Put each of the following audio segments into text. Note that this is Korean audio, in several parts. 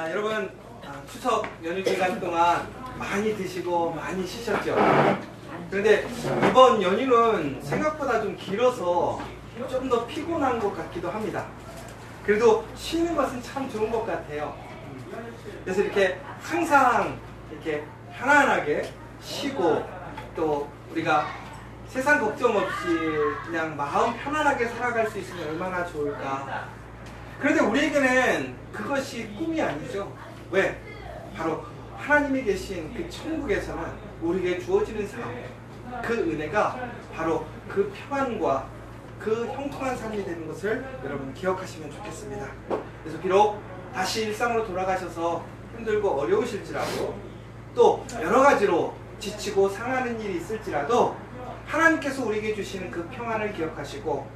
여러분 추석 연휴 기간 동안 많이 드시고 많이 쉬셨죠? 그런데 이번 연휴는 생각보다 좀 길어서 좀 더 피곤한 것 같기도 합니다. 그래도 쉬는 것은 참 좋은 것 같아요. 그래서 이렇게 항상 이렇게 편안하게 쉬고 또 우리가 세상 걱정 없이 그냥 마음 편안하게 살아갈 수 있으면 얼마나 좋을까. 그런데 우리에게는 그것이 꿈이 아니죠. 왜? 바로 하나님이 계신 그 천국에서는 우리에게 주어지는 삶, 그 은혜가 바로 그 평안과 그 형통한 삶이 되는 것을 여러분 기억하시면 좋겠습니다. 그래서 비록 다시 일상으로 돌아가셔서 힘들고 어려우실지라도 또 여러 가지로 지치고 상하는 일이 있을지라도 하나님께서 우리에게 주시는 그 평안을 기억하시고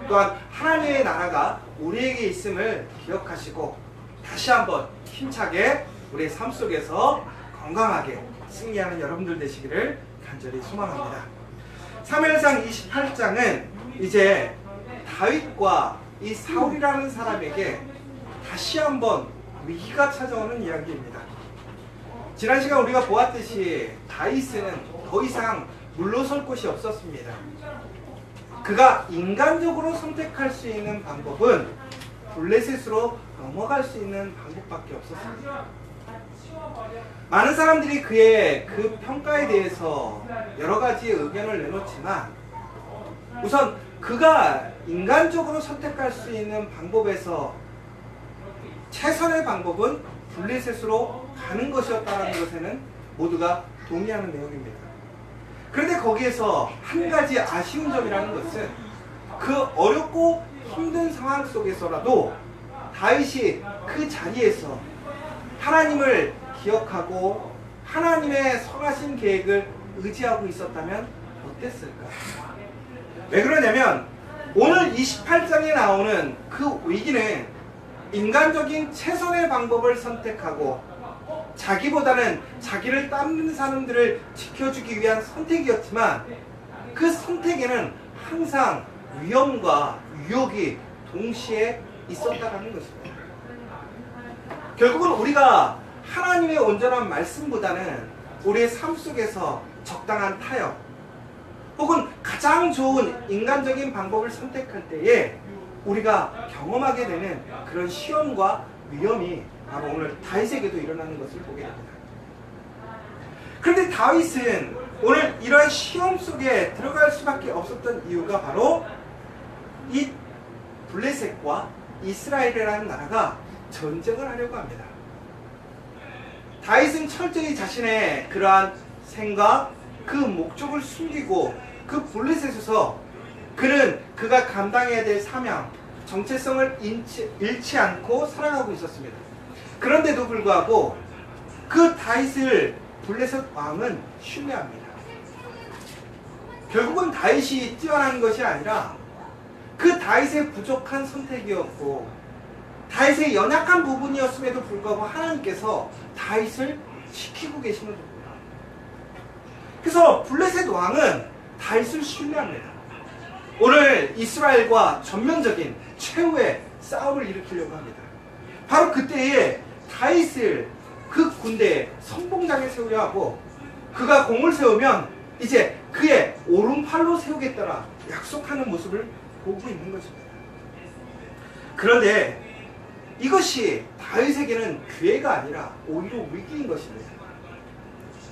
또한 하나님의 나라가 우리에게 있음을 기억하시고 다시 한번 힘차게 우리의 삶 속에서 건강하게 승리하는 여러분들 되시기를 간절히 소망합니다. 사무엘상 28장은 이제 다윗과 이 사울이라는 사람에게 다시 한번 위기가 찾아오는 이야기입니다. 지난 시간 우리가 보았듯이 다윗은 더 이상 물러설 곳이 없었습니다. 그가 인간적으로 선택할 수 있는 방법은 블레셋으로 넘어갈 수 있는 방법밖에 없었습니다. 많은 사람들이 그의 그 평가에 대해서 여러 가지 의견을 내놓지만 우선 그가 인간적으로 선택할 수 있는 방법에서 최선의 방법은 블레셋으로 가는 것이었다는 것에는 모두가 동의하는 내용입니다. 그런데 거기에서 한 가지 아쉬운 점이라는 것은 그 어렵고 힘든 상황 속에서라도 다윗이 그 자리에서 하나님을 기억하고 하나님의 선하신 계획을 의지하고 있었다면 어땠을까? 왜 그러냐면 오늘 28장에 나오는 그 위기는 인간적인 최선의 방법을 선택하고 자기보다는 자기를 따르는 사람들을 지켜주기 위한 선택이었지만 그 선택에는 항상 위험과 유혹이 동시에 있었다는 것입니다. 결국은 우리가 하나님의 온전한 말씀보다는 우리의 삶 속에서 적당한 타협 혹은 가장 좋은 인간적인 방법을 선택할 때에 우리가 경험하게 되는 그런 시험과 위험이 바로 오늘 다윗에게도 일어나는 것을 보게 됩니다. 그런데 다윗은 오늘 이러한 시험 속에 들어갈 수밖에 없었던 이유가 바로 이 블레셋과 이스라엘이라는 나라가 전쟁을 하려고 합니다. 다윗은 철저히 자신의 그러한 생각, 그 목적을 숨기고 그 블레셋에서 그가 감당해야 될 사명, 정체성을 잃지 않고 살아가고 있었습니다. 그런데도 불구하고 그 다윗을 블레셋 왕은 신뢰합니다. 결국은 다윗이 뛰어난 것이 아니라 그 다윗의 부족한 선택이었고 다윗의 연약한 부분이었음에도 불구하고 하나님께서 다윗을 지키고 계시는 겁니다. 그래서 블레셋 왕은 다윗을 신뢰합니다. 오늘 이스라엘과 전면적인 최후의 싸움을 일으키려고 합니다. 바로 그때에 다윗을 그 군대의 선봉장에 세우려 하고 그가 공을 세우면 이제 그의 오른팔로 세우겠다라 약속하는 모습을 보고 있는 것입니다. 그런데 이것이 다윗에게는 기회가 아니라 오히려 위기인 것입니다.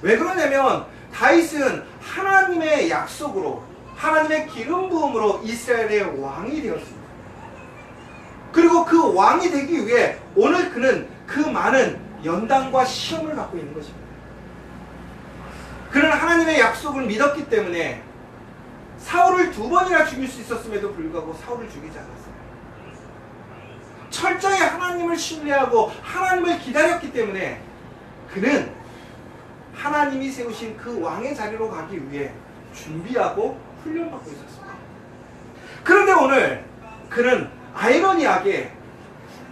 왜 그러냐면 다윗은 하나님의 약속으로 하나님의 기름 부음으로 이스라엘의 왕이 되었습니다. 그리고 그 왕이 되기 위해 오늘 그는 그 많은 연단과 시험을 받고 있는 것입니다. 그는 하나님의 약속을 믿었기 때문에 사울을 2번이나 죽일 수 있었음에도 불구하고 사울을 죽이지 않았어요. 철저히 하나님을 신뢰하고 하나님을 기다렸기 때문에 그는 하나님이 세우신 그 왕의 자리로 가기 위해 준비하고 훈련받고 있었습니다. 그런데 오늘 그는 아이러니하게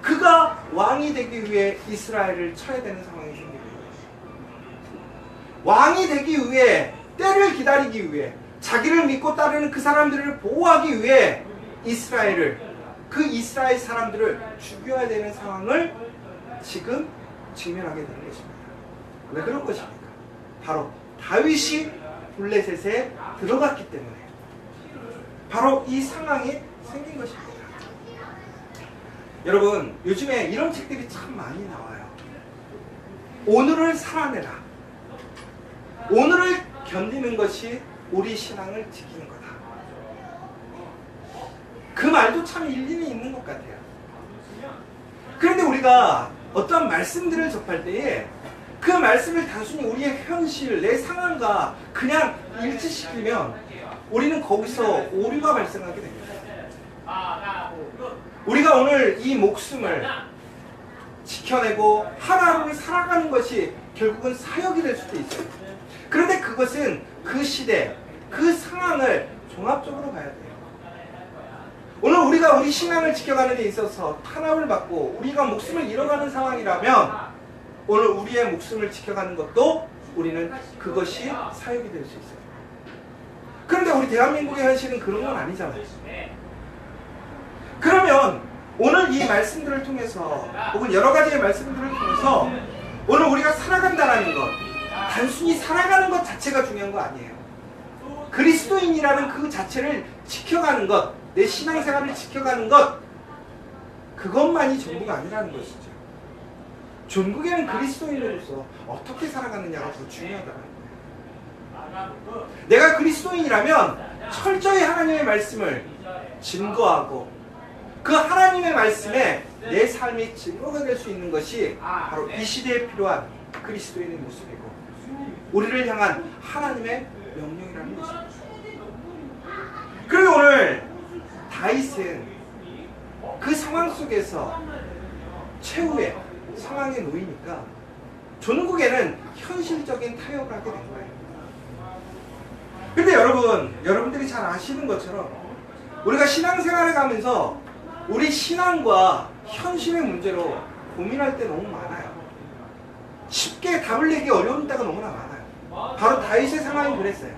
그가 왕이 되기 위해 이스라엘을 쳐야 되는 상황이 생기게 됩니다. 왕이 되기 위해 때를 기다리기 위해 자기를 믿고 따르는 그 사람들을 보호하기 위해 그 이스라엘 사람들을 죽여야 되는 상황을 지금 직면하게 되는 것입니다. 왜 그런 것입니까? 바로 다윗이 블레셋에 들어갔기 때문에 바로 이 상황이 생긴 것입니다. 여러분, 요즘에 이런 책들이 참 많이 나와요. 오늘을 살아내라. 오늘을 견디는 것이 우리 신앙을 지키는 거다. 그 말도 참 일리는 있는 것 같아요. 그런데 우리가 어떠한 말씀들을 접할 때에 그 말씀을 단순히 우리의 현실, 내 상황과 그냥 일치시키면 우리는 거기서 오류가 발생하게 됩니다. 우리가 오늘 이 목숨을 지켜내고 하루하루를 살아가는 것이 결국은 사역이 될 수도 있어요. 그런데 그것은 그 시대, 그 상황을 종합적으로 봐야 돼요. 오늘 우리가 우리 신앙을 지켜가는 데 있어서 탄압을 받고 우리가 목숨을 잃어가는 상황이라면 오늘 우리의 목숨을 지켜가는 것도 우리는 그것이 사역이 될 수 있어요. 그런데 우리 대한민국의 현실은 그런 건 아니잖아요. 그러면 오늘 이 말씀들을 통해서 혹은 여러 가지의 말씀들을 통해서 오늘 우리가 살아간다는 것, 단순히 살아가는 것 자체가 중요한 거 아니에요. 그리스도인이라는 그 자체를 지켜가는 것, 내 신앙생활을 지켜가는 것, 그것만이 전부가 아니라는 것이죠. 전국에는 그리스도인으로서 어떻게 살아가느냐가 더 중요하다는 거예요. 내가 그리스도인이라면 철저히 하나님의 말씀을 증거하고 그 하나님의 말씀에 내 삶이 증거가 될 수 있는 것이 바로 이 시대에 필요한 그리스도인의 모습이고 우리를 향한 하나님의 명령이라는 것입니다. 그리고 오늘 다윗은 그 상황 속에서 최후의 상황에 놓이니까 전국에는 현실적인 타협을 하게 된 거예요. 근데 여러분들이 잘 아시는 것처럼 우리가 신앙생활을 가면서 우리 신앙과 현실의 문제로 고민할 때 너무 많아요. 쉽게 답을 내기 어려운 때가 너무나 많아요. 바로 다윗의 상황이 그랬어요.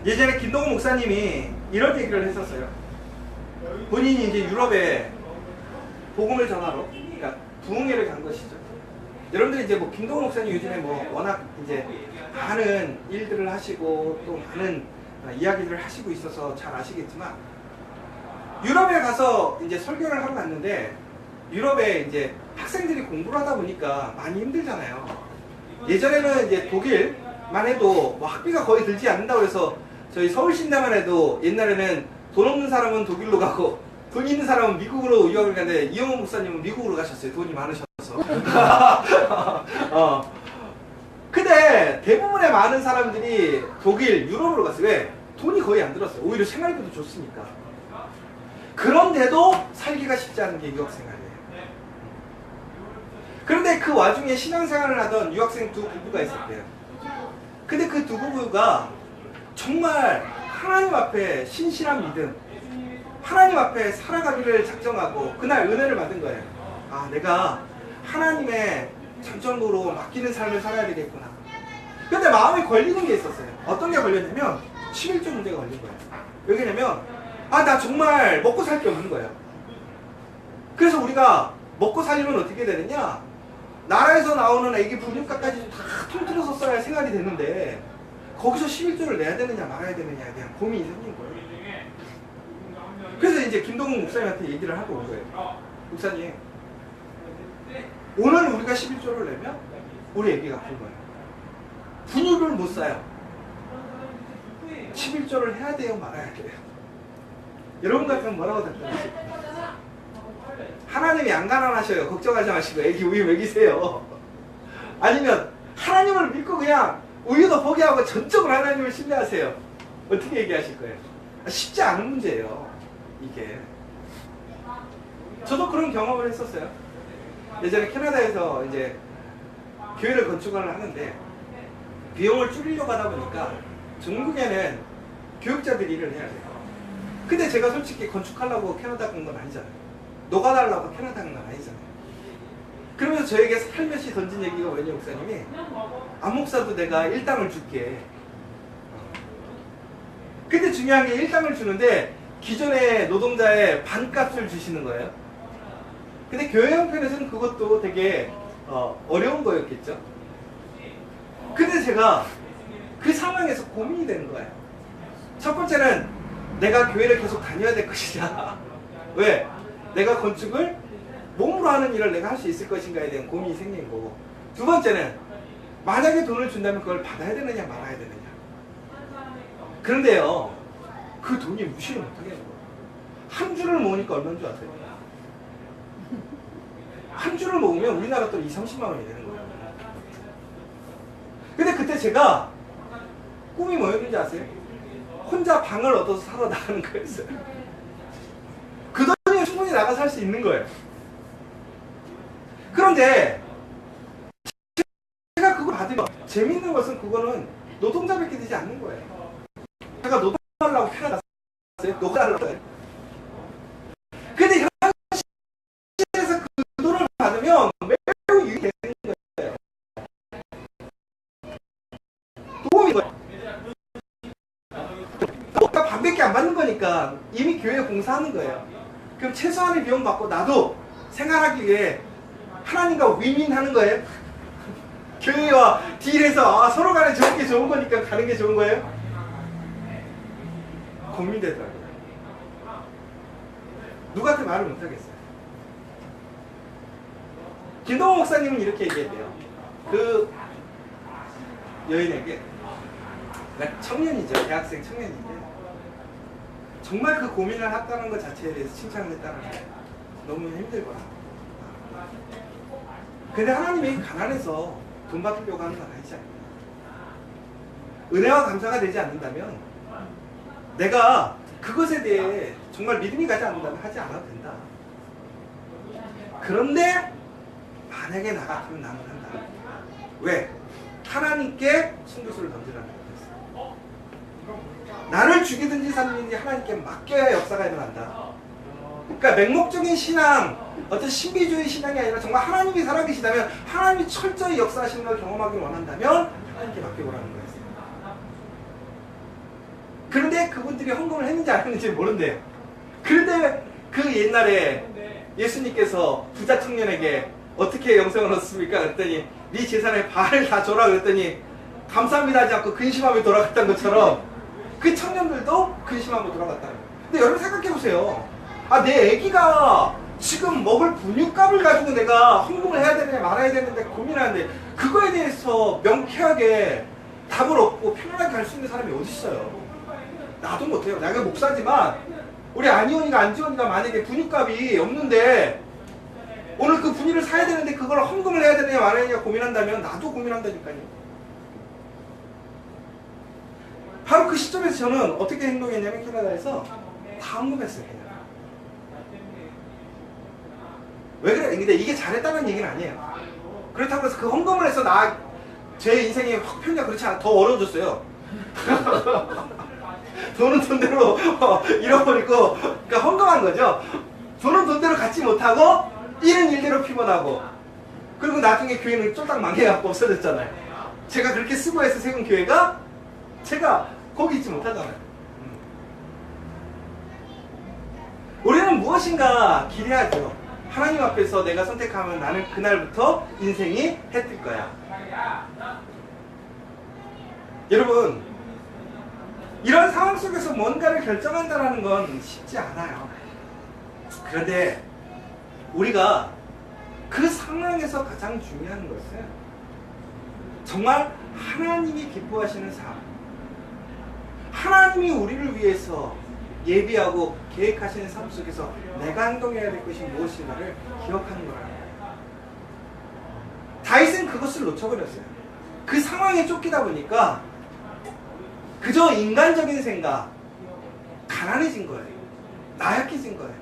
예전에 김동훈 목사님이 이런 얘기를 했었어요. 본인이 이제 유럽에 복음을 전하러, 그러니까 부흥회를 간 것이죠. 여러분들이 이제 뭐 김동훈 목사님 요즘에 뭐 워낙 이제 많은 일들을 하시고 또 많은 이야기들을 하시고 있어서 잘 아시겠지만 유럽에 가서 이제 설교를 하러 갔는데 유럽에 이제 학생들이 공부를 하다 보니까 많이 힘들잖아요. 예전에는 이제 독일만 해도 뭐 학비가 거의 들지 않는다고 해서 저희 서울신대만 해도 옛날에는 돈 없는 사람은 독일로 가고 돈 있는 사람은 미국으로 유학을 가는데 이영호 목사님은 미국으로 가셨어요. 돈이 많으셔서. 근데 대부분의 많은 사람들이 독일, 유럽으로 갔어요. 왜? 돈이 거의 안 들었어요. 오히려 생활비도 좋으니까. 그런데도 살기가 쉽지 않은 게 유학생활이에요. 그런데 그 와중에 신앙생활을 하던 유학생 두 부부가 있었대요. 근데 그 두 부부가 정말 하나님 앞에 신실한 믿음, 하나님 앞에 살아가기를 작정하고 그날 은혜를 받은 거예요. 아, 내가 하나님의 장전으로 맡기는 삶을 살아야 되겠구나. 근데 마음에 걸리는 게 있었어요. 어떤 게 걸렸냐면 11조 문제가 걸린 거예요. 왜냐면 나 정말 먹고 살 게 없는 거예요. 그래서 우리가 먹고 살려면 어떻게 되느냐, 나라에서 나오는 애기 분유값까지 다 통틀어서 써야 할 생활이 되는데 거기서 11조를 내야 되느냐 말아야 되느냐에 대한 고민이 생긴 거예요. 그래서 이제 김동훈 목사님한테 얘기를 하고 온 거예요. 목사님, 오늘 우리가 11조를 내면 우리 애기가 아픈 거예요. 분유를 못 사요. 11조를 해야 돼요 말아야 돼요? 여러분 같으면 뭐라고 답변하실까요? 하나님이 안 가난하셔요. 걱정하지 마시고 애기 우유 먹이세요. 아니면 하나님을 믿고 그냥 우유도 포기하고 전적으로 하나님을 신뢰하세요. 어떻게 얘기하실 거예요? 쉽지 않은 문제예요. 이게. 저도 그런 경험을 했었어요. 예전에 캐나다에서 이제 교회를 건축을 하는데 비용을 줄이려고 하다 보니까 전국에는 교육자들이 일을 해야 돼요. 근데 제가 솔직히 건축하려고 캐나다 간 건 아니잖아요. 노가다하려고 캐나다 간 건 아니잖아요. 그러면서 저에게 살며시 던진 얘기가 뭐냐, 목사님이 안 목사도 내가 일당을 줄게. 근데 중요한 게 일당을 주는데 기존의 노동자의 반값을 주시는 거예요. 근데 교회 형편에서는 그것도 되게 어려운 거였겠죠. 근데 제가 그 상황에서 고민이 되는 거예요. 첫 번째는 내가 교회를 계속 다녀야 될 것이냐. 왜? 내가 건축을 몸으로 하는 일을 내가 할 수 있을 것인가에 대한 고민이 생긴 거고, 두 번째는 만약에 돈을 준다면 그걸 받아야 되느냐 말아야 되느냐. 그런데요, 그 돈이 무시를 못하겠는 거예요. 한 줄을 모으니까 얼마인 줄 아세요? 한 줄을 모으면 우리나라 돈 20-30만 원이 되는 거예요. 근데 그때 제가 꿈이 뭐였는지 아세요? 혼자 방을 얻어서 살아 나가는 거였어요. 그 돈이 충분히 나가 살 수 있는 거예요. 그런데 제가 그걸 받으면 재밌는 것은 그거는 노동자밖에 되지 않는 거예요. 제가 노동하려고 태어났어요. 노동하려고 해요. 근데 현실에서 그 돈을 받으면 매우 유익이 되는 거예요. 도움이 거예요. 내가 반밖에 안 받는 거니까 이미 교회에 봉사하는 거예요. 그럼 최소한의 비용 받고 나도 생활하기 위해 하나님과 윈윈하는 거예요. 교회와 딜해서 서로 간에 좋은 게 좋은 거니까 가는 게 좋은 거예요. 고민되더라고요. 누구한테 말을 못 하겠어요. 김동호 목사님은 이렇게 얘기했대요. 그 여인에게, 청년이죠. 대학생 청년인데 정말 그 고민을 했다는 것 자체에 대해서 칭찬을 했다는 거예요. 너무 힘들구나. 근데 하나님이 가난해서 돈 받으려고 하는 건 아니지 않나요? 은혜와 감사가 되지 않는다면 내가 그것에 대해 정말 믿음이 가지 않는다면 하지 않아도 된다. 그런데 만약에 나 같으면 나는 한다. 왜? 하나님께 순교수를 던지라는 거였어요. 나를 죽이든지 살리든지 하나님께 맡겨야 역사가 일어난다. 그러니까 맹목적인 신앙, 어떤 신비주의 신앙이 아니라 정말 하나님이 살아계시다면, 하나님이 철저히 역사하시는 걸 경험하길 원한다면 하나님께 맡겨보라는 거였어요. 그런데 그분들이 헌금을 했는지 안 했는지 모른대요. 그런데 그 옛날에 예수님께서 부자 청년에게 어떻게 영생을 얻습니까? 그랬더니 네 재산의 반을 다 줘라 그랬더니 감사합니다 하지 않고 근심하며 돌아갔다는 것처럼 그 청년들도 근심하며 돌아갔다는 거예요. 근데 여러분 생각해보세요. 내 애기가 지금 먹을 분유값을 가지고 내가 헌금을 해야 되느냐 말아야 되는데 고민하는데 그거에 대해서 명쾌하게 답을 얻고 편안하게 갈 수 있는 사람이 어디 있어요? 나도 못해요. 내가 목사지만 우리 안지원이가 만약에 분유값이 없는데 오늘 그 분유를 사야 되는데 그걸 헌금을 해야 되느냐 말아야 되느냐 고민한다면 나도 고민한다니까요. 바로 그 시점에서 저는 어떻게 행동했냐면 캐나다에서 다 헌금했어요. 그냥. 왜 그래? 근데 이게 잘했다는 얘기는 아니에요. 그렇다고 해서 그 헌금을 해서 제 인생이 확 편냐 그렇지 않아. 더 어려워졌어요. 돈은 돈대로 잃어버리고, 그러니까 헌금한 거죠. 돈은 돈대로 갖지 못하고 일은 일대로 피곤하고, 그리고 나중에 교회는 쫄딱 망해갖고 없어졌잖아요. 제가 그렇게 수고해서 세운 교회가 제가 거기 있지 못하잖아요. 우리는 무엇인가 기대하죠. 하나님 앞에서 내가 선택하면 나는 그날부터 인생이 해뜰 거야. 여러분, 이런 상황 속에서 뭔가를 결정한다는 건 쉽지 않아요. 그런데 우리가 그 상황에서 가장 중요한 것은 정말 하나님이 기뻐하시는 삶, 하나님이 우리를 위해서 예비하고 계획하시는 삶 속에서 내가 행동해야 될 것이 무엇인가를 기억하는 거라는 거예요. 다윗은 그것을 놓쳐버렸어요. 그 상황에 쫓기다 보니까 그저 인간적인 생각, 가난해진 거예요. 나약해진 거예요.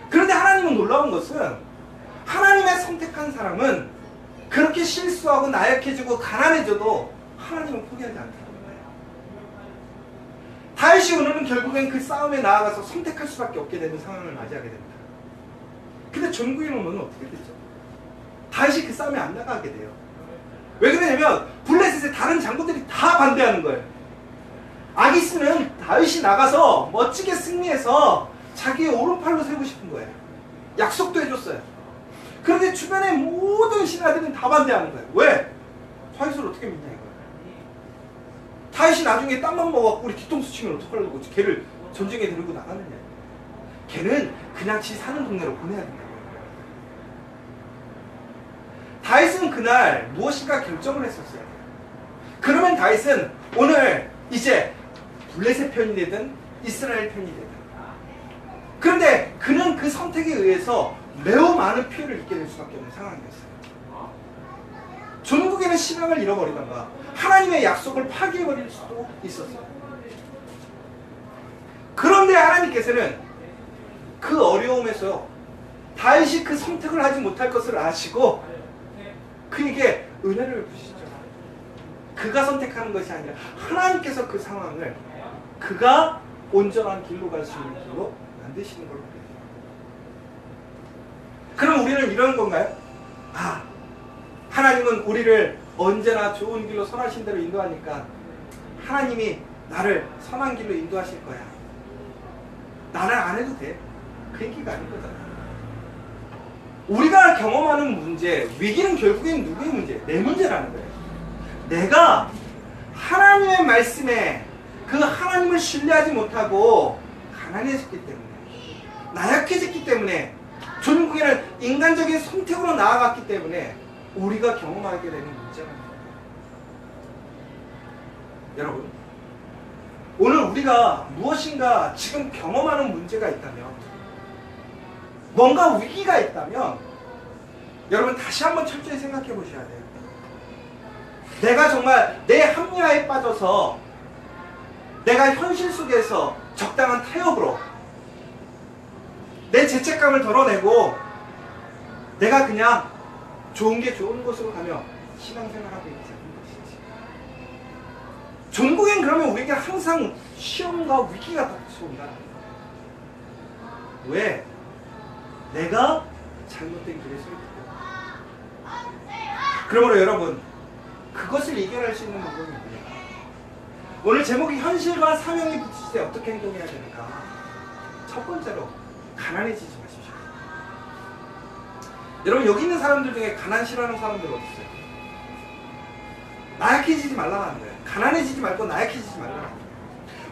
그런데 하나님은 놀라운 것은 하나님의 선택한 사람은 그렇게 실수하고 나약해지고 가난해져도 하나님은 포기하지 않더라고요. 다윗이 오늘은 결국엔 그 싸움에 나아가서 선택할 수밖에 없게 되는 상황을 맞이하게 됩니다. 근데 전구인 오면은 어떻게 되죠? 다윗이 그 싸움에 안 나가게 돼요. 왜 그러냐면 블레셋의 다른 장군들이 다 반대하는 거예요. 아기스는 다윗이 나가서 멋지게 승리해서 자기의 오른팔로 세우고 싶은 거예요. 약속도 해줬어요. 그런데 주변의 모든 신하들은 다 반대하는 거예요. 왜? 다윗을 어떻게 믿냐 이거예요. 다윗이 나중에 땅만 먹어갖고 우리 뒤통수 치면 어떡하려고 걔를 전쟁에 데리고 나가느냐. 걔는 그냥 지 사는 동네로 보내야 된다고요. 다윗은 그날 무엇인가 결정을 했었어요. 그러면 다윗은 오늘 이제 블레셋 편이 되든 이스라엘 편이 되든, 그런데 그는 그 선택에 의해서 매우 많은 피해를 입게 될 수밖에 없는 상황이었어요. 전국에는 신앙을 잃어버리던가 하나님의 약속을 파기해버릴 수도 있었어요. 그런데 하나님께서는 그 어려움에서 다윗이 그 선택을 하지 못할 것을 아시고 그에게 은혜를 부시죠. 그가 선택하는 것이 아니라 하나님께서 그 상황을 그가 온전한 길로 갈 수 있는 길로 만드시는 걸로 보여요. 그럼 우리는 이런 건가요? 아, 하나님은 우리를 언제나 좋은 길로 선하신 대로 인도하니까 하나님이 나를 선한 길로 인도하실 거야. 나는 안 해도 돼. 그 얘기가 아닌 거잖아요. 우리가 경험하는 문제, 위기는 결국엔 누구의 문제? 내 문제라는 거예요. 내가 하나님의 말씀에 그 하나님을 신뢰하지 못하고 가난해졌기 때문에, 나약해졌기 때문에, 전국에는 인간적인 선택으로 나아갔기 때문에 우리가 경험하게 되는 문제가 있습니다. 여러분, 오늘 우리가 무엇인가 지금 경험하는 문제가 있다면, 뭔가 위기가 있다면 여러분 다시 한번 철저히 생각해 보셔야 돼요. 내가 정말 내 합리화에 빠져서 내가 현실 속에서 적당한 타협으로 내 죄책감을 덜어내고 내가 그냥 좋은 게 좋은 곳으로 가며 신앙생활하고 있지 않은 것이지. 전국엔 그러면 우리에게 항상 시험과 위기가 닥쳐온다. 왜? 내가 잘못된 길에 서 있기 때문에. 그러므로 여러분, 그것을 이겨낼 수 있는 방법이 뭐냐? 오늘 제목이 현실과 사명이 부딪힐 때 어떻게 행동해야 되는가? 첫 번째로 가난해지지 마십시오. 여러분, 여기 있는 사람들 중에 가난 싫어하는 사람들 어디 있어요? 나약해지지 말라는 거예요. 가난해지지 말고 나약해지지 말라는 거예요.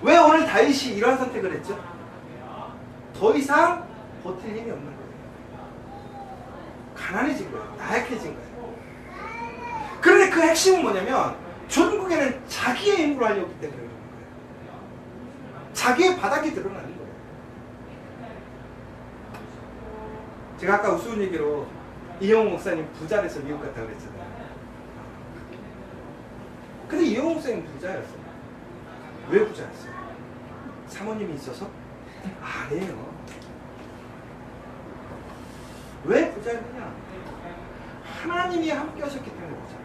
왜 오늘 다윗이 이러한 선택을 했죠? 더 이상 버틸 힘이 없는 거예요. 가난해진 거예요. 나약해진 거예요. 그런데 그 핵심은 뭐냐면 전국에는 자기의 힘으로 하려고 때문에 그러는 거예요. 자기의 바닥이 드러나는 거예요. 제가 아까 우스운 얘기로 이영호 목사님 부자라서 미국 갔다 그랬잖아요. 근데 이영호 목사님 부자였어요. 왜 부자였어요? 사모님이 있어서? 아니에요. 왜 부자였느냐? 하나님이 함께 하셨기 때문에 부자.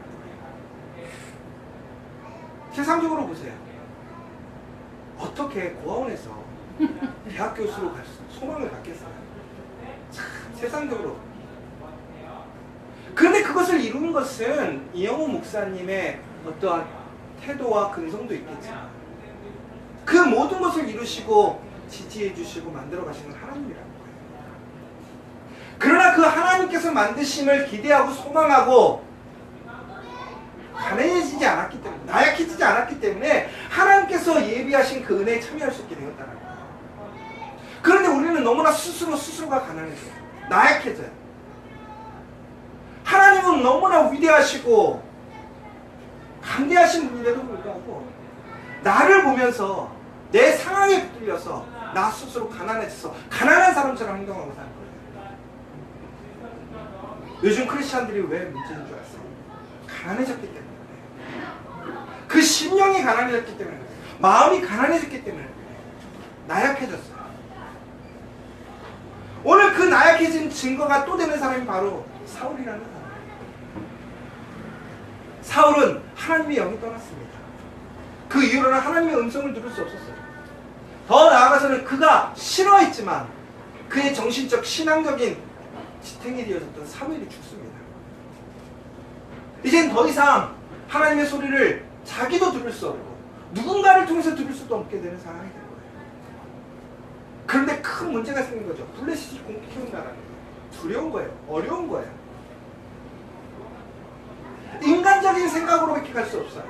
세상적으로 보세요. 어떻게 고아원에서 대학 교수로 갈 소망을 갖겠어요? 참, 세상적으로. 그런데 그것을 이룬 것은 이영호 목사님의 어떠한 태도와 근성도 있겠지만 그 모든 것을 이루시고 지지해 주시고 만들어 가시는 하나님이라는 거예요. 그러나 그 하나님께서 만드심을 기대하고 소망하고 가난해지지 않았기 때문에, 나약해지지 않았기 때문에 하나님께서 예비하신 그 은혜에 참여할 수 있게 되었다는 거예요. 그런데 우리는 너무나 스스로가 가난해져요. 나약해져요. 하나님은 너무나 위대하시고 강대하신 분인데도 불구하고 나를 보면서 내 상황에 붙들려서 나 스스로 가난해져서 가난한 사람처럼 행동하고 사는 거예요. 요즘 크리스찬들이 왜 문제인 줄 아세요? 가난해졌기 때문에. 그 심령이 가난해졌기 때문에. 마음이 가난해졌기 때문에. 나약해졌어요. 오늘 그 나약해진 증거가 또 되는 사람이 바로 사울이라는 사람이에요. 사울은 하나님의 영이 떠났습니다. 그 이후로는 하나님의 음성을 들을 수 없었어요. 더 나아가서는 그가 싫어했지만 그의 정신적 신앙적인 지탱이 되어졌던 사무엘이 죽습니다. 이젠 더 이상 하나님의 소리를 자기도 들을 수 없고 누군가를 통해서 들을 수도 없게 되는 상황이 된 거예요. 그런데 큰 문제가 생긴 거죠. 블레셋이 공격해온다는 거예요. 두려운 거예요. 어려운 거예요. 인간적인 생각으로밖에 갈 수 없어요.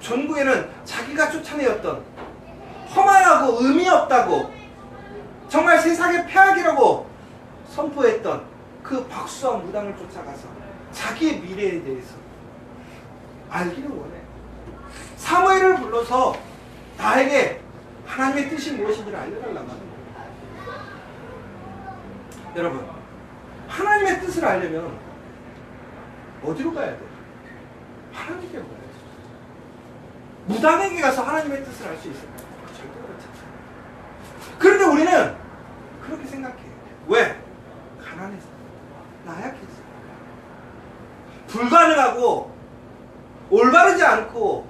전구에는 자기가 쫓아내었던 험하고 의미 없다고 정말 세상의 폐악이라고 선포했던 그 박수와 무당을 쫓아가서 자기의 미래에 대해서 알기를 원해. 사무엘을 불러서 나에게 하나님의 뜻이 무엇인지를 알려달라고 하는 거예요. 여러분, 하나님의 뜻을 알려면 어디로 가야 돼요? 하나님께로 가야죠. 무당에게 가서 하나님의 뜻을 알 수 있을까요? 절대 그렇지 않아요. 그런데 우리는 그렇게 생각해요. 왜? 가난해서, 나약해서, 불가능하고 올바르지 않고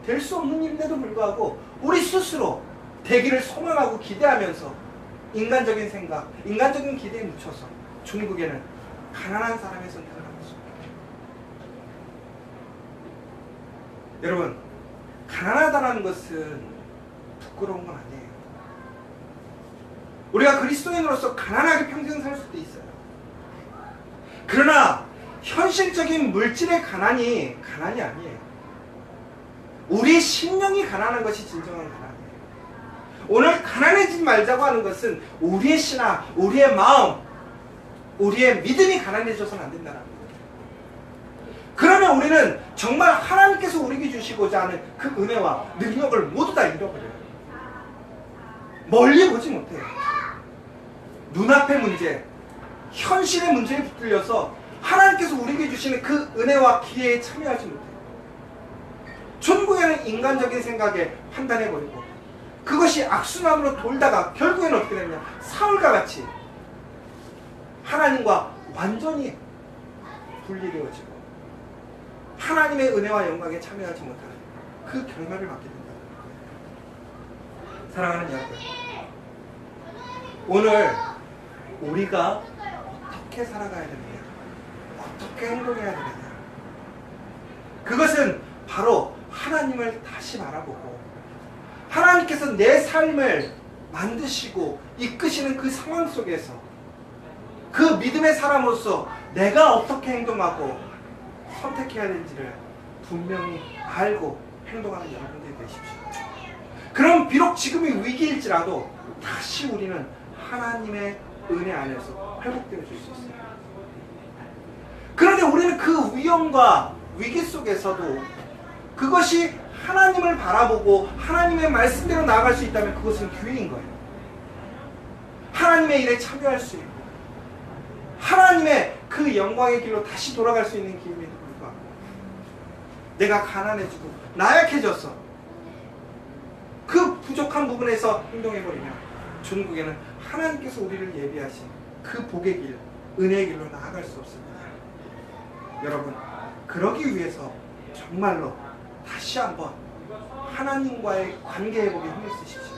될 수 없는 일인데도 불구하고 우리 스스로 되기를 소망하고 기대하면서 인간적인 생각, 인간적인 기대에 묻혀서 중국에는 가난한 사람의 선택을 하고 있습니다. 여러분, 가난하다는 것은 부끄러운 건 아니에요. 우리가 그리스도인으로서 가난하게 평생 살 수도 있어요. 그러나 현실적인 물질의 가난이 아니에요. 우리 심령이 가난한 것이 진정한 가난이에요. 오늘 가난해지지 말자고 하는 것은 우리의 신앙, 우리의 마음, 우리의 믿음이 가난해져서는 안 된다는 거예요. 그러면 우리는 정말 하나님께서 우리에게 주시고자 하는 그 은혜와 능력을 모두 다 잃어버려요. 멀리 보지 못해요. 눈앞의 문제, 현실의 문제에 붙들려서 하나님께서 우리에게 주시는 그 은혜와 기회에 참여하지 못해요. 천국에는 인간적인 생각에 판단해버리고 그것이 악순환으로 돌다가 결국에는 어떻게 되느냐, 사울과 같이 하나님과 완전히 분리되어지고 하나님의 은혜와 영광에 참여하지 못하는 그 결말을 맞게 된다. 사랑하는 여러분, 오늘 우리가 어떻게 살아가야 되느냐, 어떻게 행동해야 되느냐, 그것은 바로 하나님을 다시 바라보고 하나님께서 내 삶을 만드시고 이끄시는 그 상황 속에서 그 믿음의 사람으로서 내가 어떻게 행동하고 선택해야 되는지를 분명히 알고 행동하는 여러분들이 되십시오. 그럼 비록 지금이 위기일지라도 다시 우리는 하나님의 은혜 안에서 회복되어 줄 수 있어요. 그런데 우리는 그 위험과 위기 속에서도 그것이 하나님을 바라보고 하나님의 말씀대로 나아갈 수 있다면 그것은 기회인 거예요. 하나님의 일에 참여할 수 있고 하나님의 그 영광의 길로 다시 돌아갈 수 있는 기회임에도 불구하고 내가 가난해지고 나약해져서 그 부족한 부분에서 행동해버리면 중국에는 하나님께서 우리를 예비하신 그 복의 길, 은혜의 길로 나아갈 수 없습니다. 여러분, 그러기 위해서 정말로 다시 한번 하나님과의 관계 회복에 힘을 쓰십시오.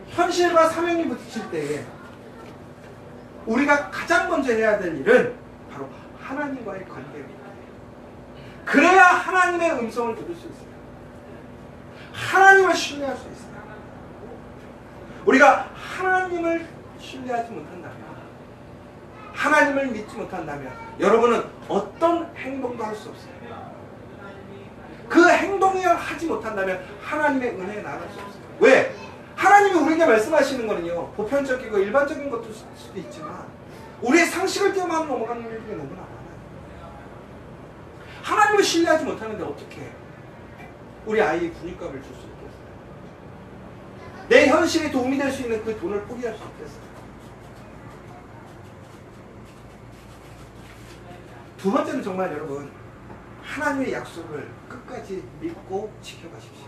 현실과 사명이 부딪힐 때에 우리가 가장 먼저 해야 될 일은 바로 하나님과의 관계 회복입니다. 그래야 하나님의 음성을 들을 수 있어요. 하나님을 신뢰할 수 있어요. 우리가 하나님을 신뢰하지 못한다면, 하나님을 믿지 못한다면 여러분은 어떤 행동도 할 수 없어요. 그 행동을 하지 못한다면 하나님의 은혜에 나아갈 수 없어요. 왜? 하나님이 우리에게 말씀하시는 거는요, 보편적이고 일반적인 것일 수도 있지만 우리의 상식을 뛰어넘어 넘어가는 일들이 너무나 많아요. 하나님을 신뢰하지 못하는데 어떻게 우리 아이의 군인값을 줄 수 있겠어요? 내 현실에 도움이 될 수 있는 그 돈을 포기할 수 있겠어요? 두 번째는 정말 여러분, 하나님의 약속을 끝까지 믿고 지켜가십시오.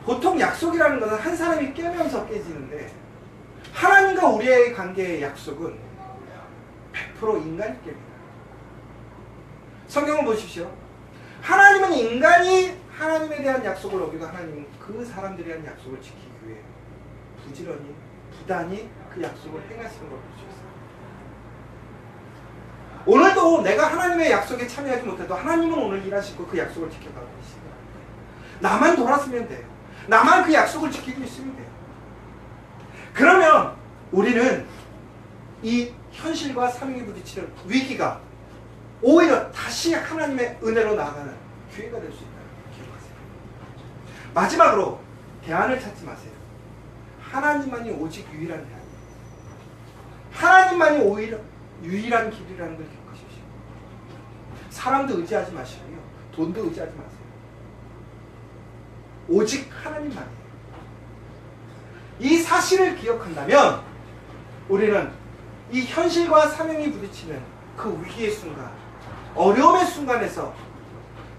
보통 약속이라는 것은 한 사람이 깨면서 깨지는데 하나님과 우리의 관계의 약속은 100% 인간이 깹니다. 성경을 보십시오. 하나님은 인간이 하나님에 대한 약속을 어기고 하나님은 그 사람들에 대한 약속을 지키기 위해 부지런히 부단히 그 약속을 행하시는 걸 볼 수 있어요. 오늘도 내가 하나님의 약속에 참여하지 못해도 하나님은 오늘 일하시고 그 약속을 지켜가고 계십니다. 나만 돌았으면 돼요. 나만 그 약속을 지키고 있으면 돼요. 그러면 우리는 이 현실과 사명이 부딪히는 위기가 오히려 다시 하나님의 은혜로 나아가는 기회가 될 수 있다는 걸 기억하세요. 마지막으로 대안을 찾지 마세요. 하나님만이 오직 유일한 대안이에요. 하나님만이 오히려 유일한 길이라는 걸 기억하십시오. 사람도 의지하지 마시고요. 돈도 의지하지 마세요. 오직 하나님만이에요. 이 사실을 기억한다면 우리는 이 현실과 사명이 부딪히는 그 위기의 순간, 어려움의 순간에서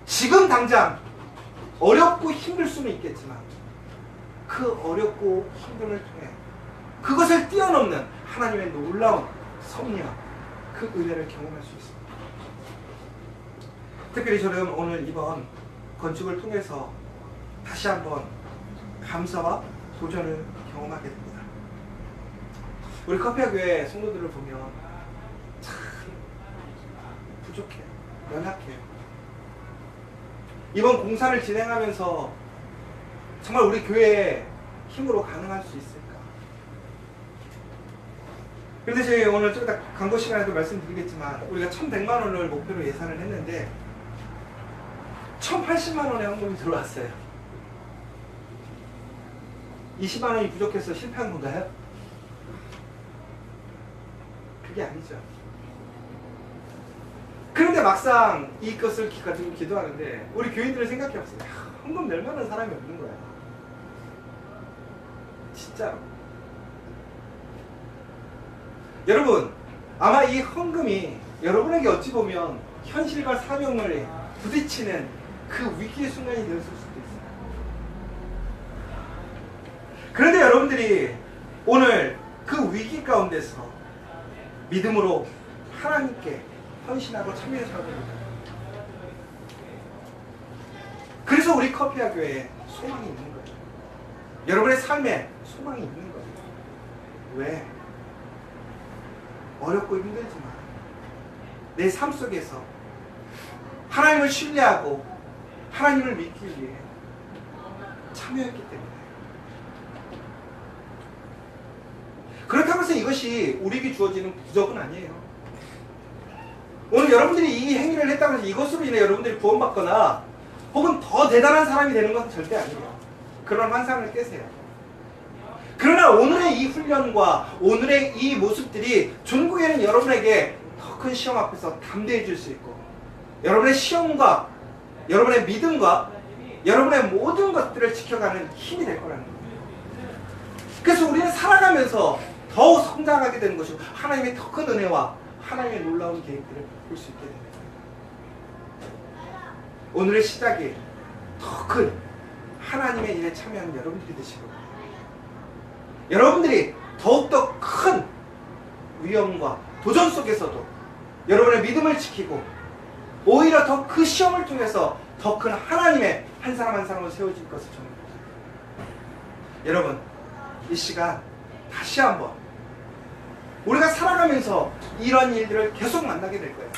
지금 당장 어렵고 힘들 수는 있겠지만 그 어렵고 힘듦을 통해 그것을 뛰어넘는 하나님의 놀라운 섭리와 그 은혜를 경험할 수 있습니다. 특별히 저는 오늘 이번 건축을 통해서 다시 한번 감사와 도전을 경험하게 됩니다. 우리 커피와 교회 성도들을 보면 참 부족해요. 연약해요. 이번 공사를 진행하면서 정말 우리 교회의 힘으로 가능할 수 있을까? 그런데 저희 오늘 좀 이따 광고 시간에도 말씀드리겠지만 우리가 1,100만 원을 목표로 예산을 했는데 1,080만 원의 헌금이 들어왔어요. 20만 원이 부족해서 실패한 건가요? 그게 아니죠. 그런데 막상 이것을 가지고 기도하는데 우리 교인들을 생각해봤어요. 헌금 낼 만한 사람이 없는 거야. 진짜로. 여러분, 아마 이 헌금이 여러분에게 어찌 보면 현실과 사명을 부딪히는 그 위기의 순간이 되었을 수도 있어요. 그런데 여러분들이 오늘 그 위기 가운데서 믿음으로 하나님께 헌신하고 참여해 살아봅니다. 그래서 우리 커피와 교회에 소망이 있는 거예요. 여러분의 삶에 소망이 있는 거예요. 왜? 어렵고 힘들지만 내 삶 속에서 하나님을 신뢰하고 하나님을 믿기 위해 참여했기 때문에. 그렇다고 해서 이것이 우리에게 주어지는 부적은 아니에요. 오늘 여러분들이 이 행위를 했다고 해서 이것으로 인해 여러분들이 구원받거나 혹은 더 대단한 사람이 되는 것은 절대 아니에요. 그런 환상을 깨세요. 그러나 오늘의 이 훈련과 오늘의 이 모습들이 종국에는 여러분에게 더 큰 시험 앞에서 담대해질 수 있고 여러분의 시험과 여러분의 믿음과 여러분의 모든 것들을 지켜가는 힘이 될 거라는 거예요. 그래서 우리는 살아가면서 더욱 성장하게 되는 것이고 하나님의 더 큰 은혜와 하나님의 놀라운 계획들을 볼 수 있게 됩니다. 오늘의 시작이 더 큰 하나님의 일에 참여하는 여러분들이 되시고 여러분들이 더욱더 큰 위험과 도전 속에서도 여러분의 믿음을 지키고 오히려 더 그 시험을 통해서 더 큰 하나님의 한 사람 한 사람으로 세워질 것을 저는 믿습니다. 여러분, 이 시간 다시 한번 우리가 살아가면서 이런 일들을 계속 만나게 될 거예요.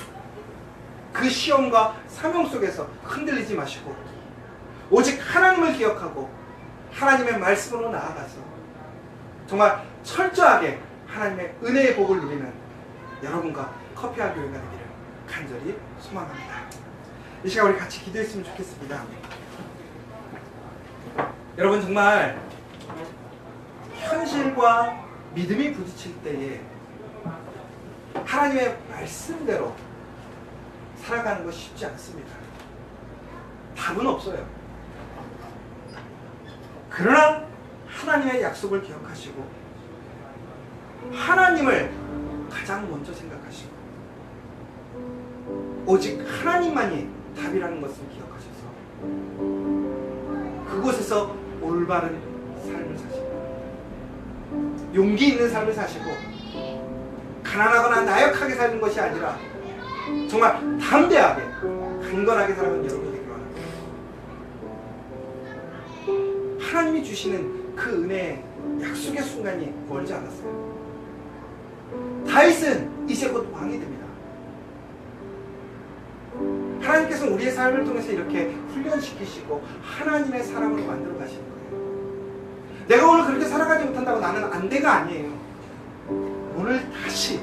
그 시험과 사명 속에서 흔들리지 마시고 오직 하나님을 기억하고 하나님의 말씀으로 나아가서 정말 철저하게 하나님의 은혜의 복을 누리는 여러분과 커피와 교회가 되기를 간절히 소망합니다. 이 시간 우리 같이 기도했으면 좋겠습니다. 여러분, 정말 현실과 믿음이 부딪힐 때에 하나님의 말씀대로 살아가는 것이 쉽지 않습니다. 답은 없어요. 그러나 하나님의 약속을 기억하시고 하나님을 가장 먼저 생각하시고 오직 하나님만이 답이라는 것을 기억하셔서 그곳에서 올바른 삶을 사시고 용기 있는 삶을 사시고 가난하거나 나약하게 사는 것이 아니라 정말 담대하게 강건하게 살아가는 여러분이 되기를 원합니다. 하나님이 주시는 그 은혜의 약속의 순간이 멀지 않았어요. 다윗은 이제 곧 왕이 됩니다. 하나님께서는 우리의 삶을 통해서 이렇게 훈련시키시고 하나님의 사람으로 만들어 가시는 거예요. 내가 오늘 그렇게 살아가지 못한다고 나는 안 돼가 아니에요. 오늘 다시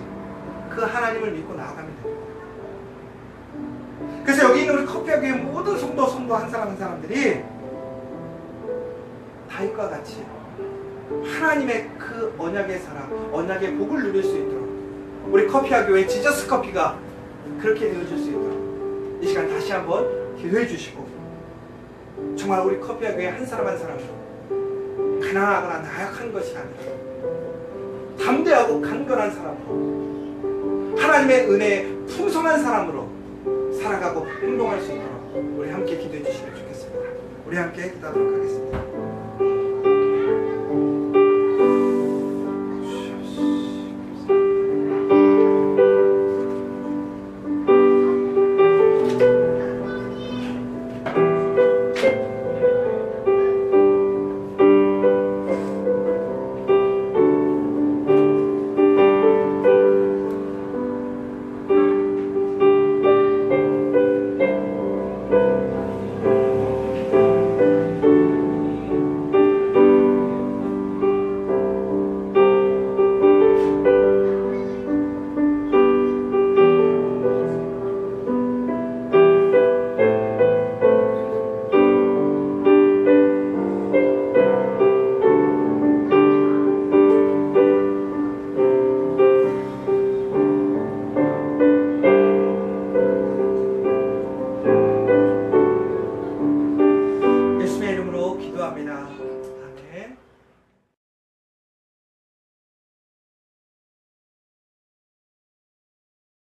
그 하나님을 믿고 나아가면 됩니다. 그래서 여기 있는 우리 커피와 교회 모든 성도 한 사람 한 사람들이 다윗과 같이 하나님의 그 언약의 사랑, 언약의 복을 누릴 수 있도록 우리 커피와 교회 지저스 커피가 그렇게 되어줄 수 있도록 이 시간 다시 한번 기도해 주시고, 정말 우리 커피와 교회 한 사람 한 사람으로 가난하거나 나약한 것이 아니라 담대하고 강건한 사람으로 하나님의 은혜에 풍성한 사람으로 살아가고 행동할 수 있도록 우리 함께 기도해 주시면 좋겠습니다. 우리 함께 기도하도록 하겠습니다.